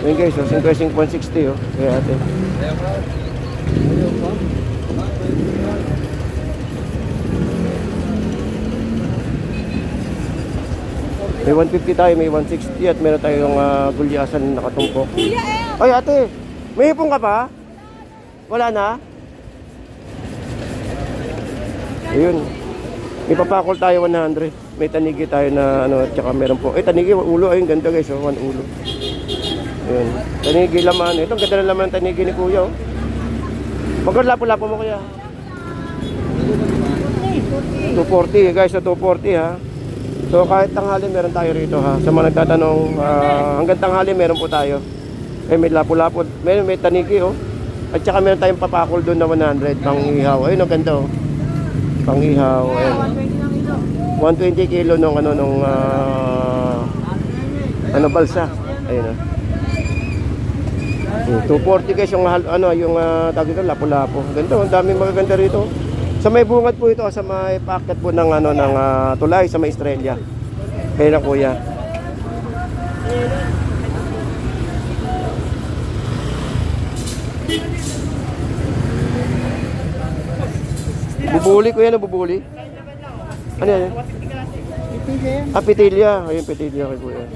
Ayun guys, oh, 55.60 oh. Kaya ate. May 150 tayo, may 160 at meron tayong gulyasan na nakatumpok. Ay ate, may hipong ka pa? Wala na? Ayun. May papakol tayo 100. May tanigi tayo na ano, tsaka meron po. Tanigi, ulo. Ayun, ganda guys, oh, 1 ulo. Ayun. Tanigi laman. Ito, ganda na laman ng tanigi ni kuya, oh. Magkalapo-lapo mo kuya. 240 guys, so 240 ha. So kahit tanghali meron tayo rito ha. Sa mga nagtatanong, hanggang tanghali meron po tayo. May lapo-lapo, may tanigi oh. At saka meron tayong papakol doon na 100 pang ihaw. Ayun, ang ganda oh. Pang ihaw. Ayun. 120 kilo nung ano nung balsa. Ayun oh. 240 guys yung ano yung tawag dito lapo-lapo. Ganda, ang daming magaganda rito. Sa may bungad po ito, sa may packet po ng ano ng tulay sa may Australia. Kaya na kuya. Bubuli kuya na bubuli. Ano yan? Pitilya. Ayun pitilya kay kuya.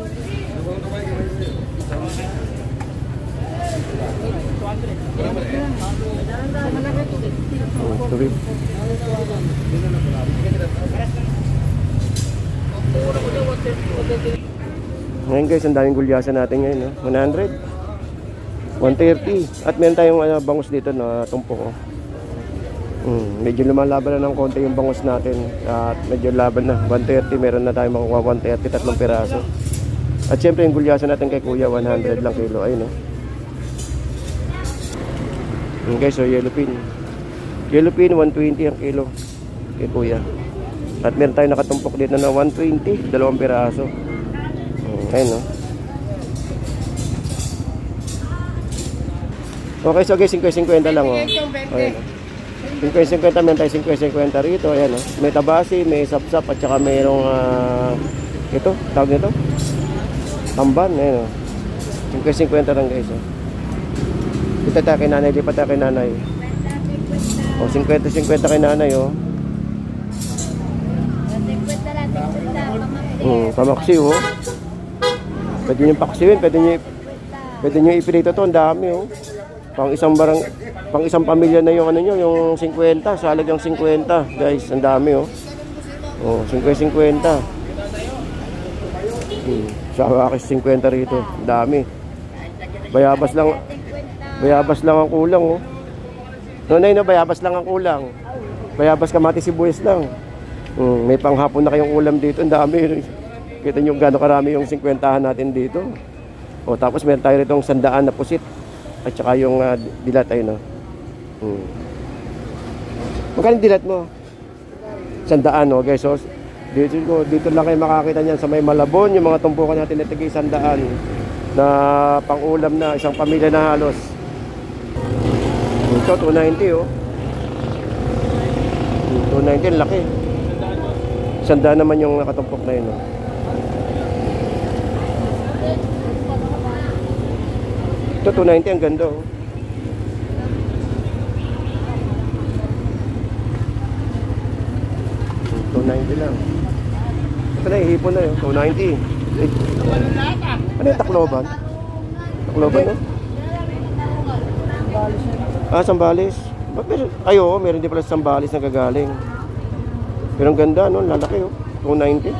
Tubig. Ngayon guys, ang daming gulyasan natin ngayon, no? 100 130 at meron tayong bangus dito na tumpok, oh. Medyo lumalaban na ng konti yung bangus natin at medyo laban na 130, meron na tayong makukuha 130, tatlong piraso. At syempre yung gulyasan natin kay kuya 100 lang kilo, ayun, no? Okay, so yellow pin 120 ang kilo kay kuya. At meron tayo nakatumpok dito na 120, dalawang piraso. Ayun no. Okay, so guys, 50-50 lang oh. Ayun no. 50-50, meron tayo 50-50 rito. Ayan no. May tabasi, may sapsap at saka mayroong ito, tawag nito tamban, ayun no. 50-50 lang guys oh. Dito tayo kay nanay, lipat tayo kay nanay. O, 50-50 kay nanay, o. Pamaksi, o. Pwede nyo paksiwin, pwede nyo ipilito to, ang dami, o. Pang isang pamilya na yung ano nyo, yung 50, salag yung 50, guys, ang dami, o. O, 50-50. Sa akis 50 rito, ang dami. Bayabas lang ang kulang, oh. Nonay na, bayabas lang ang kulang. Bayabas, kamatis, sibuyas lang. May panghapon na kayong ulam dito, ang dami. Kita nyo gano'ng karami yung 50 natin dito. O, tapos meron tayo rito 100 na pusit. At saka yung dilat, ayun, no. Magkano dilat mo? 100, no, guys. So, dito lang kayo makakita niyan sa may Malabon, yung mga tumpukan natin na tigay 100 na pang-ulam na isang pamilya na halos. Ito 290 oh. 290 laki. 100 naman yung nakatumpok na yun oh. Ito 290 ang ganda oh. $290 lang. Ito na ihipon na yun. 290. Ano yung Tacloban? Tacloban no? Sambales. Ayo, meron din pala sa Sambales na gagaling. Pero ang ganda no, lalaki oh. 290.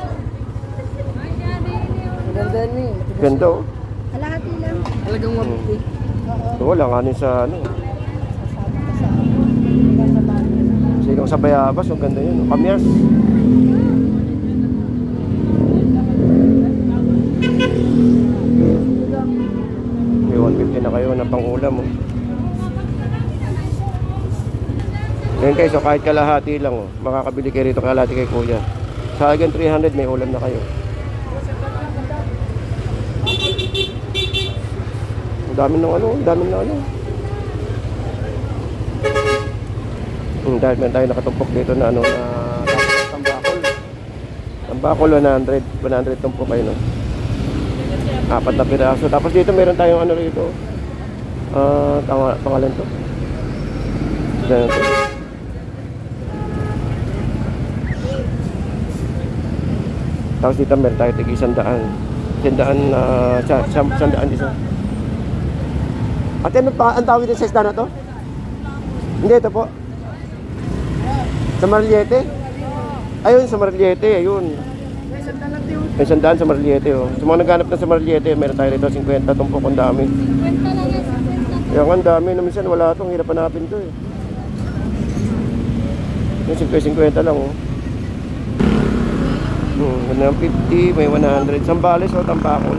Ganda ni. Ganda oh. Kalahati lang. Talagang 150. Wala nga din sa ano. Sigang sa Bayabas, ang ganda yun. Kamyas. May 150 na kayo na pang-ulam oh. Ngayon guys, so kahit kalahati lang oh, makakabili kayo rito kalahati kay kuya. Sa akin 300 may ulam na kayo. Dami ng ano, dami ng ano. Dahil meron tayo nakatumpok dito na ano na tambakol. Tambakol 100 tumpok kayo no. 4 na piraso. Tapos dito meron tayong ano rito. Pangalan to. Ganun to. Tapos dito meron tayo tig 100. 100 isa. At ano pa ang tawag din sa isda na to? Hindi, ito po. Sa Marliete? Ayun, sa Marliete, ayun. May 100 sa Marliete, oh. Sa mga naghanap na sa Marliete, meron tayo rito 50, tumpok, ang dami. 50 lang yan, 50. Kaya ang dami, na minsan wala itong, hirap hanapin to eh. Yung 50 lang, oh. 150, may 100. Sambales, oh, Tampakol.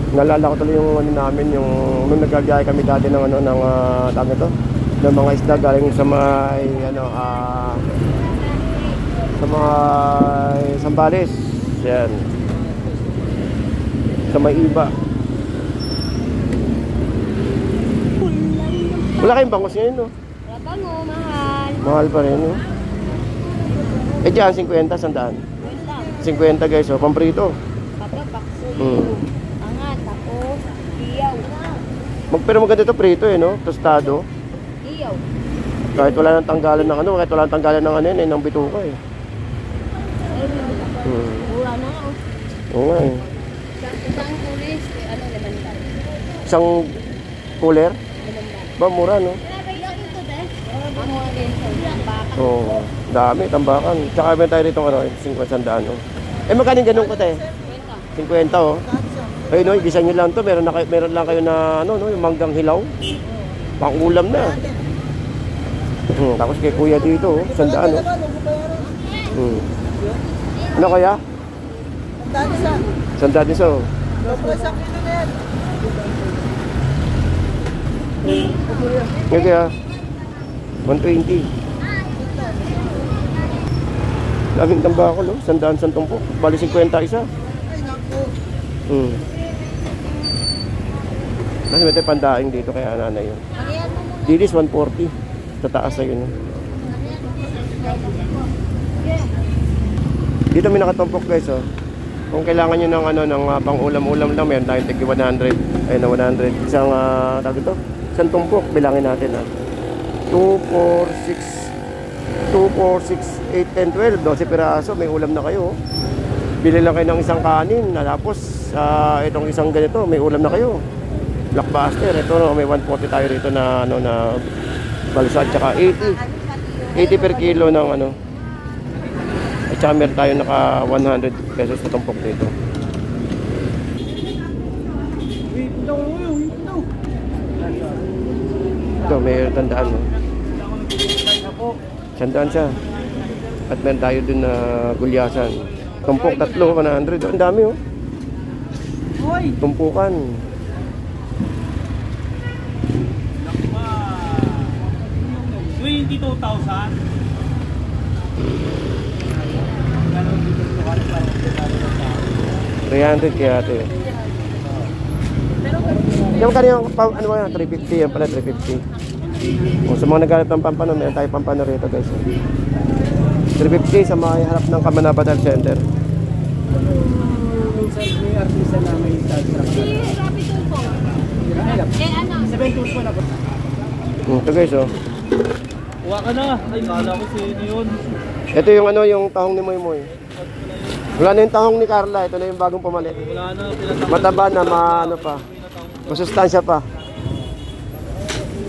Nalala ko tuloy yung ano namin, yung nung nagagaya kami dati ng ano, ng tawag ito, ng mga isda galing sa may ano, sa mga Sambales. Yan. Sa may iba. Wala kayong bangos ngayon, no? Wala bango, mahal. Mahal pa rin, no? Eh dyan, 50, 100. 50 guys, oh, pamprito. Papapakso. Angat, tapos, iyaw. Pero maganda ito prito eh, no? Tostado. Iyaw. Kahit wala nang tanggalan ng ano, kahit wala nang tanggalan ng ano yun, ng bituka eh. Mura na nga, oh. Oo nga eh. Isang pulis, ano, 500. Isang cooler? 500. Ba, mura, no? Ano nga din, baka. Oo, dami, tambakan. Tsaka meron tayo rito, ano, 50 no? Eh, magkano ganun ko tayo? 50, oh. Ayun, no, igisa nyo lang to. Meron lang kayo na, ano, no, yung manggang hilaw. Pang-ulam na. Tapos kay kuya dito, oh, 100, no? Ano kaya? 100 isa, oh. Ngayon kaya, 120. Daming tambakol, no? 100 sa tumpok. Bali 50 isa. Kasi may tayo pandaing dito kaya nanay yun. Dilis 140. Sa taas na yun. Dito may nakatumpok guys, oh. Kung kailangan nyo ng ano, ng pang-ulam-ulam lang, meron tayong tigi 100. Ayun na 100. Isang, tawag ito? Isang tumpok, bilangin natin, ha. 2, 4, 6, 8, 10, 12. 12 piraso, may ulam na kayo. Bili lang kayo ng isang kanin. Tapos, itong isang ganito, may ulam na kayo. Blockbuster. Ito, no, may 140 tayo rito na, ano, na balsa. Tsaka 80. 80 per kilo ng, ano. At saka meron tayo naka 100 pesos na tumpok dito. Ito, may tandaan, no? Tandaan siya. At meron tayo dun na gulyasan. Tumpok, 3, 100. Ang dami, oh. Tumpukan. $22,000. 300 kaya ito, eh. Yung kanina, ano ba yan? 350, yan pala 350. O, sa mga naghanap ng pampano, meron tayo pampano rito guys. 350 sa mga harap ng Kamanabadal Center. Minsan may artista na may tag-truck. Si Rapi Tulfo. Ano? 7 po na po. Ito guys, oh. Kuha ka na. Ay, kala ko sino yun. Ito yung ano, yung tahong ni Moy Moy. Wala na yung tahong ni Carla. Ito na yung bagong pumalit. Wala na. Mataba na, ano pa. Masustansya pa.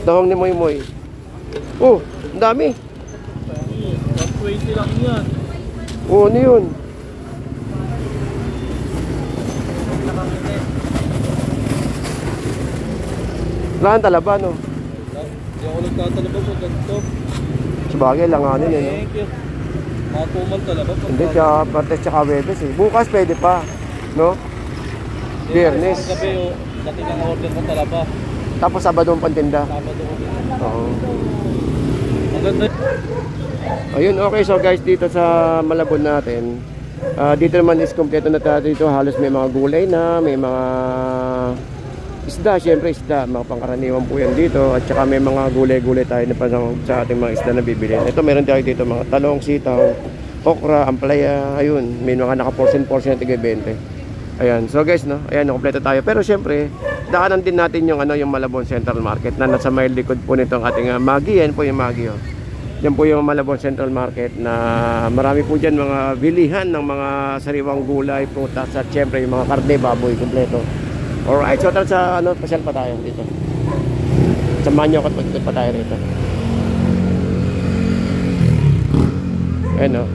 Tahong ni Moy Moy. Oh, ang dami. 120 lang yan. Oh, ano yun? Wala ang talaba, no? Hindi ako nagtatalaba po ganito. Sabagay, langanin yun, no? Thank you. Matumal talaba po. Hindi, tsaka parte tsaka Webes, eh. Bukas pwede pa, no? Biyernes. Gabi, dati kang order ng talaba. Tapos Sabado ang pantinda. Sabado ko. Oo. Maganda. Ayun, okay. So guys, dito sa Malabon natin, dito naman is kompleto na tayo dito. Halos may mga gulay na, may mga isda, syempre isda, mga pangkaraniwan po yan dito. At saka may mga gulay-gulay tayo na parang sa ating mga isda na bibilin. Ito meron tayo dito mga talong, sitaw, okra, ampalaya. Ayun, may mga naka-portion na tigay 20. Ayan, so guys, no, ayan, kompleto tayo. Pero syempre, daanan din natin yung ano, yung Malabon Central Market na nasa may likod po nitong ating Maggi. Yan po yung Maggi, oh. Yan po yung Malabon Central Market na marami po dyan mga bilihan ng mga sariwang gulay, prutas at syempre yung mga karne, baboy, kompleto. Alright, so tara sa ano, pasyal pa tayo dito. Samahan nyo ako at magkikot pa tayo rito. Ayan, oh.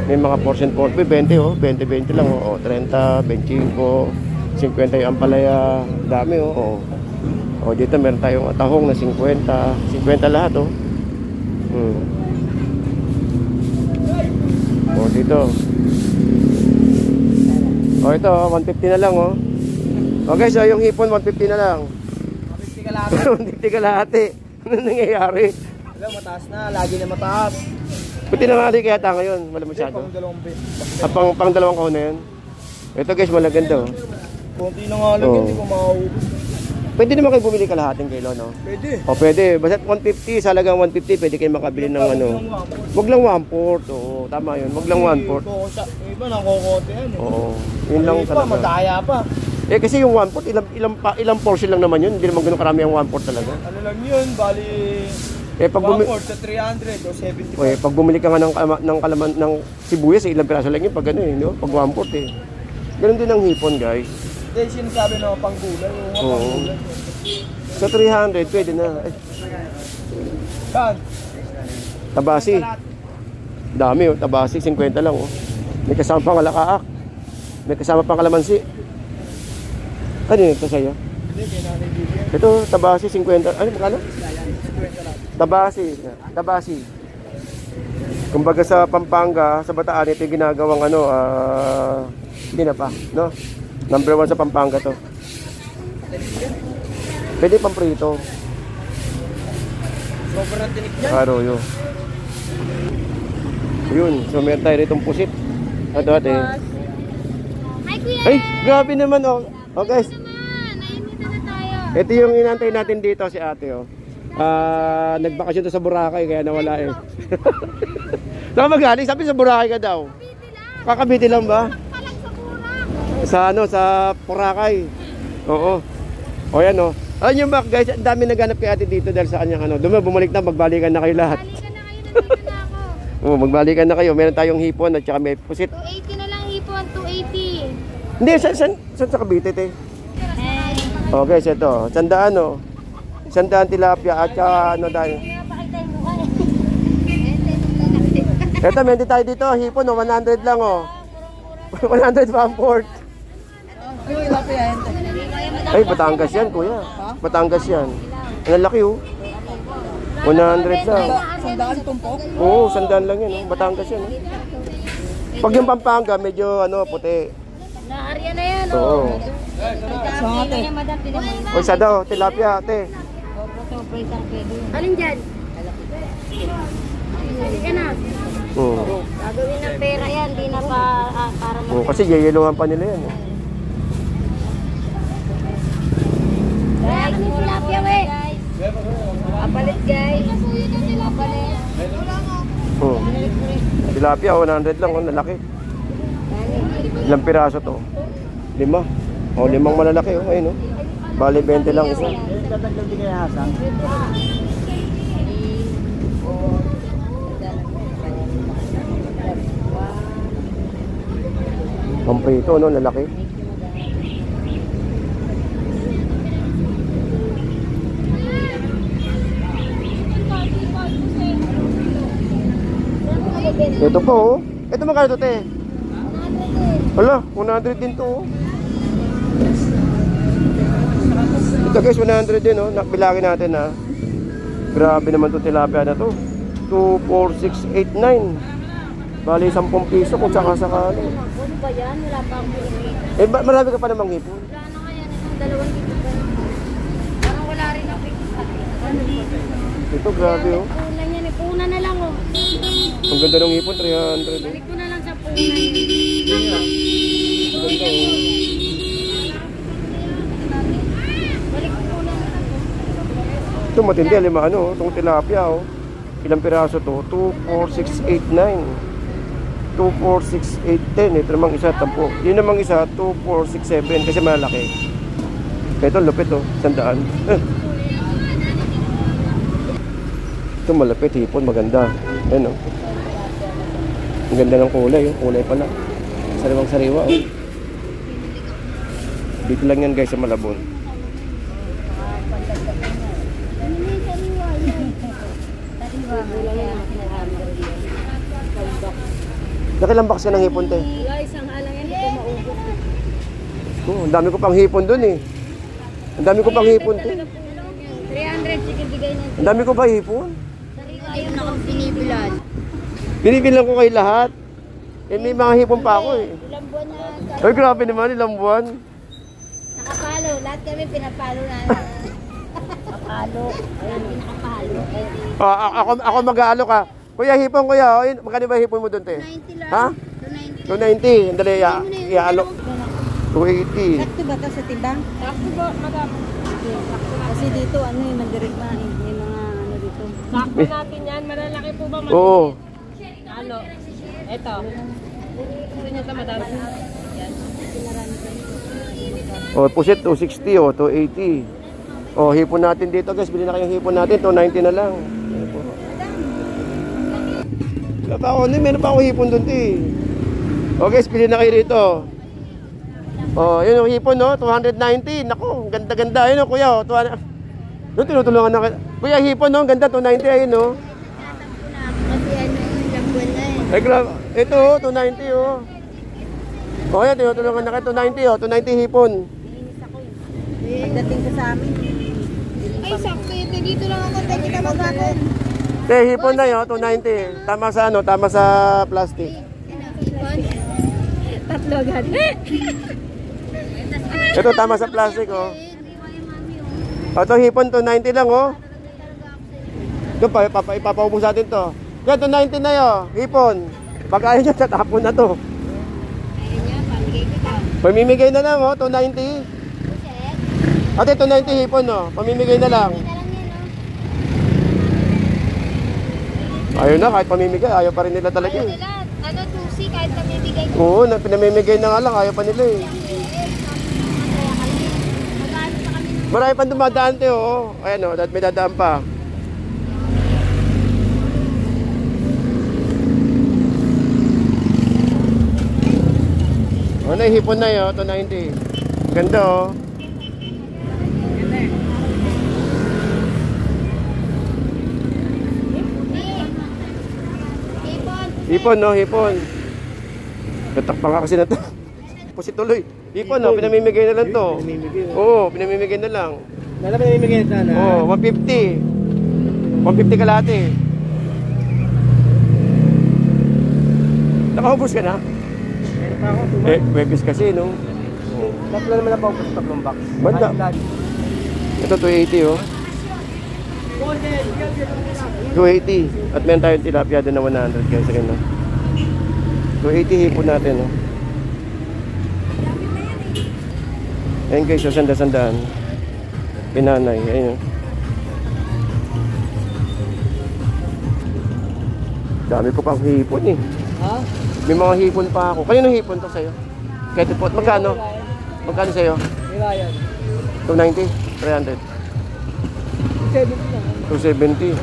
May mga portion po, 20 oh, 20 lang oh, 30, 25, 50 yung ampalaya, dami oh. Oh, dito meron tayong tahong na 50 lahat oh. Oh, dito. Oh, ito 150 na lang oh. Okay, so yung hipon 150 na lang. 150 kalahati. 150 kalahati. Ano nangyayari? Alam, mataas na, lagi na mataas. Puti na mali kaya tayo ngayon, wala masyado. Pang dalawang kahon na yan. Ito guys, malaganda oh. Konti na nga lang, oh. Hindi ko mauubos. Pwede naman kayo bumili kalahating kilo, no? Pwede. O pwede, basta 150, sa halagang 150, pwede kayo makabili ng ano. Wag lang 1/4, oo, tama yun. Wag lang 1/4. Iba nakokote yan eh. Oo, yun lang talaga. Madaya pa. Eh kasi yung 1/4, ilang portion lang naman yun. Hindi naman ganun karami ang 1/4 talaga. Ano lang yun, bali... Eh pag bumili sa 300 o 75. eh, pag bumili ka nga ng kalaman ng sibuyas, ilang piraso lang yun pag ano eh, no? Pag 1/4 eh. Ganun din ang hipon, guys. Hindi, sinasabi na panggulay. Oo. Sa 300, pwede na. Ay, saan? tabasi. Dami oh, tabasi, 50 lang oh. May kasama pang alakaak. May kasama pang kalamansi. Ano yun ito sa'yo? Hindi, kaya natin bibigyan. Ito, tabasi, 50. Ano, magkano? 50 lang. Tabasi. Kumbaga sa Pampanga, sa Bataan, ito yung ginagawang ano, hindi na pa, no? Number 1 sa Pampanga to. Pwede pang prito. Sobrang tinik yan. Arroyo. Yun, so meron tayo ritong pusit. Ito ate. Hi kuya! Ay, grabe naman oh. Oh guys, Naimita na tayo. ito yung inantay natin dito si ate oh. Nagbakasyon to sa Boracay kaya nawala eh. Saan magaling? Sabi sa Boracay ka daw. Kakabiti lang ba? Palang sa Burak. Sa ano, sa Boracay. Oo. O yan oh. Alam nyo ba guys, ang dami naghanap kay ate dito dahil sa kanyang ano. Doon bumalik na, magbalikan na kayo lahat. Balikan na kayo, nandito na ako. Oo, magbalikan na kayo. Meron tayong hipon at saka may pusit. 280 na lang hipon, 280. Hindi, saan sa Cavite te? Hey. Okay, so ito. Sandaan oh. Sandaan tilapia at saka ano dahil. Pinapakita yung mukha eh. Ito, meron tayo dito. Hipon oh, 100 lang oh. 100 1/4. Ay, Batangas yan, kuya. Batangas yan. Ang laki oh. 100 lang. Sandaan tumpok? Oo, 100 lang yan oh. Batangas yan oh. Pag yung Pampanga, medyo ano, puti. Naarya na yan Oo. oh. O isa daw, tilapia, ate. Alin dyan? Hindi ka na. Oo. Gagawin ng pera yan, di na pa para Oo, kasi yeyeluhan pa nila yan eh. Guys, tilapia we. Kapalit guys. Kapalit. Oo. Tilapia, 100 lang oh, nalaki. Ilang piraso to? 5. O, 5 malalaki oh, ayun oh. Bali 20 lang isa. Tatanggal din kaya hasang? Pamprito no, lalaki. Ito po oh. Ito magkano to te? Wala, 100 din to oh. Ito guys, 100 din oh. Bilangin natin ha. Grabe naman to tilapia na to. 2, 4, 6, 8, 9. Bali 10 piso kung sakasakali. Ano ba yan? Wala pa akong pinipita. Eh, marami ka pa namang hipon. Wala na nga yan. Itong 2 dito pa. Parang wala rin ako pinipita. Ito, grabe oh. Punan yan eh. Punan na lang oh. Ang ganda ng hipon, 300. Balik ko na lang sa punan. Ang ganda oh. Balik ko punan na lang. Ito matindi, lima ano, itong tilapia oh. Ilang piraso to? 2, 4, 6, 8, 9. 2, 4, 6, 8, 10. Ito namang isa, 10. Yun namang isa, 2, 4, 6, 7. Kasi malaki. Ito, lupit oh. 100. Ito malapit, hipon, maganda. Ayan oh. Ang ganda ng kulay oh. Kulay pala. Sariwang sariwa oh. Dito lang yan guys sa Malabon. Nakilang box ka ng hipon te? Isang halang yan, ito maubos. Oh, ang dami ko pang hipon dun eh. Ang dami ko pang hipon te. 300, sige bigay na. Ang dami ko pa hipon. Ayun na kung binibilan. Binibilang ko kayo lahat. Eh may mga hipon pa ako eh. Ilang buwan na. Ay grabe naman, ilang buwan. Nakapalo. Lahat kami pinapalo na. Nakapalo. Ayun, pinakapalo. Ako mag-aalo ka. Kuya, hipon kuya. Oh, magkano ba hipon mo doon te? 90 lang. Ha? 290. Ang dali, iaalo. 280. Sakto ba ito sa timbang? Sakto ba, madam? Kasi dito, ano yung nagdirigma, yung mga ano dito. Sakto natin yan. Malalaki po ba? Oo. Ano? Ito. Gusto niya ito, madam? Yan. Oh, pusit 260 oh, 280. Oh, hipon natin dito guys. Bili na kayong hipon natin, 290 na lang. Ano po? Wala pa ako, meron pa ako hipon doon eh. Oh guys, bili na kayo rito. Oh, yun yung hipon no, 290. Naku, ganda-ganda. Ayun oh, kuya oh, 200. Doon tinutulungan na kayo. Kuya, hipon no, ganda, 290 ayun no. Kasi ano, ilang buwan na eh. Ay, grabe. Ito oh, 290 oh. Oh, yan, tinutulungan na kayo, 290 oh, 290 hipon. Pagdating ko sa amin, Ay, sakto yun. Dito lang ako. Tayo kita maghapon. Hipon na yun, 290. Tama sa ano, tama sa plastic. Tatlo agad. Ito, tama sa plastic oh. O, ito hipon, 290 lang oh. Ito, ipapaubos natin to. Yan, 290 na yun, hipon. Pag ayaw nyo, tatapon na to. Ayun niya, pamigay kita. Pamimigay na lang oh, 290. Ate, 290 hipon oh, pamimigay na lang. Ayaw na, kahit pamimigay, ayaw pa rin nila talaga Ayaw eh. nila. Ano, 2C kahit pamimigay ko. Oo, pinamimigay na nga lang, ayaw pa nila eh. Magkano sa kami ng Marami pang dumadaan te oh. Ayan oh, may dadaan pa. Oh, hipon na yun, 290. Ganda oh. Hipon no, hipon. Tatakpan ka kasi na to. Pusit tuloy. Hipon no, pinamimigay na lang to. Oo, pinamimigay na lang. Lala ba yung imigay na? Oo, 150. 150 kalate. Nakaubos ka na? Meron pa ako, Webis kasi no. tatlo naman na pa ako sa tatlong box. Banda. Ito 280 oh. 280. At meron tayong tilapia din na 100 guys. Again, no? 280 hipon natin. No? Ayan guys, so sanda-sandaan. Pinanay. Ayan. Dami ko pang hipon eh. Ha? May mga hipon pa ako. Kanino hipon to sa'yo? Kahit pot. Magkano? Magkano sa'yo? Ryan. 290? 300? 70 lang. 270.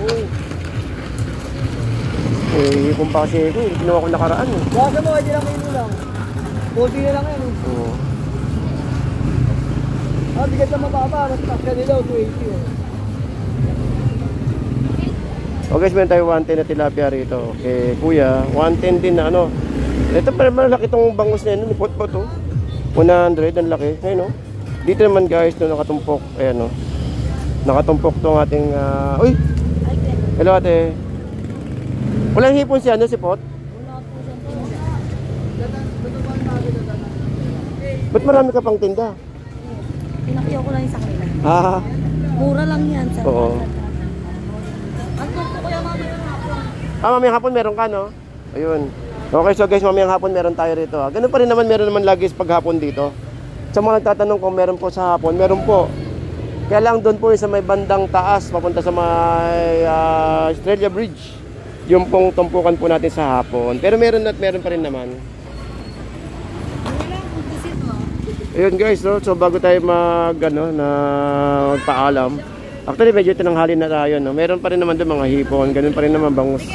Eh, hipon pa kasi ako. Ginawa ko nakaraan eh. Baka mo, hindi lang kayo lang. 40 na lang yan. Oo. Ah, bigat na mababa. Mas pasya nila, 280 oh. Okay, meron tayo 110 na tilapia rito. Okay, kuya, 110 din na ano. Ito pa malaki itong bangus na yun. Pot po to. 100, ang laki. Ayun no. Dito naman guys, no, nakatumpok. Ayan no. Nakatumpok tong ating... Uy! Hello ate. Walang hipon siya, ano si Pot? Ba't marami ka pang tinda? Pinakiyo ko lang yung sa kanila. Ah, Mura lang yan. Sa oo. Ano po kaya mamaya hapon? Mamayang hapon meron ka, no? Ayun. Okay, so guys, mamayang hapon meron tayo rito. Ganun pa rin naman, meron naman lagi pag hapon dito. Sa mga nagtatanong kung meron po sa hapon, meron po. Kaya lang doon po sa may bandang taas, papunta sa may Australia Bridge. yung pong tumpukan po natin sa hapon. Pero meron at meron pa rin naman. Ayun guys, no? So bago tayo magpaalam, actually medyo tinanghali na tayo, no? Meron pa rin naman doon mga hipon, ganun pa rin naman bangus.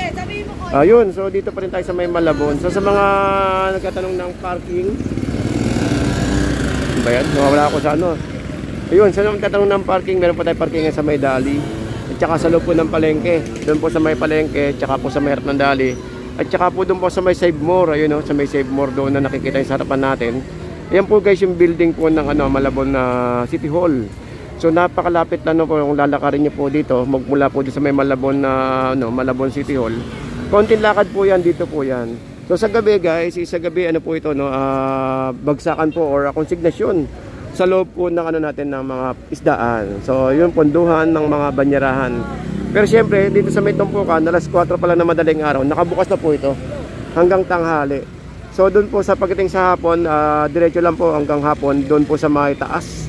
Ayun, so dito pa rin tayo sa may Malabon. So sa mga nagtatanong ng parking, ba yan? Wala ako sa ano. Ayun, sa mga nagtatanong ng parking, meron pa tayo parkingan sa may Dali. At saka sa loob po ng palengke, doon po sa may palengke, at saka po sa may harap ng Dali. At saka po doon po sa may Save More, ayun, no? Sa may Save More doon na nakikita yung sa harapan natin. Ayan po guys yung building po ng Malabon na City Hall. So napakalapit lang, no, po kung lalakarin niyo po dito magmula po dito sa may Malabon na Malabon City Hall. Konting lakad po yan, dito po yan. So sa gabi guys, sa gabi po ito, no, bagsakan po or konsignasyon sa loob po ng natin ng mga isdaan. So yun ponduhan ng mga banyerahan. Pero syempre dito sa may tumpukan, alas 4 pa lang na madaling araw, nakabukas na po ito hanggang tanghali. So doon po sa pagdating sa hapon, diretso lang po hanggang hapon, doon po sa may taas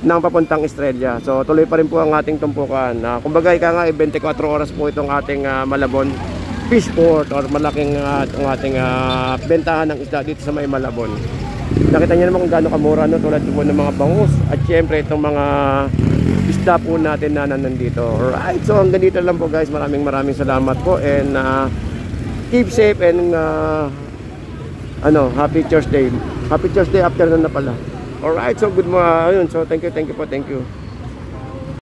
ng papuntang Estrella. So tuloy pa rin po ang ating tumpukan. Kumbaga ika nga 24 oras po itong ating Malabon Fishport or malaking ang ating bentahan ng isda dito sa may Malabon. Nakita niyo naman kung gaano kamura, no, tulad po ng mga bangus at syempre itong mga isda po natin na nandito. Alright, so hanggang dito lang po guys. Maraming salamat po and keep safe and Happy Thursday. Happy Thursday afternoon na pala. Alright, so good morning. So thank you po, thank you.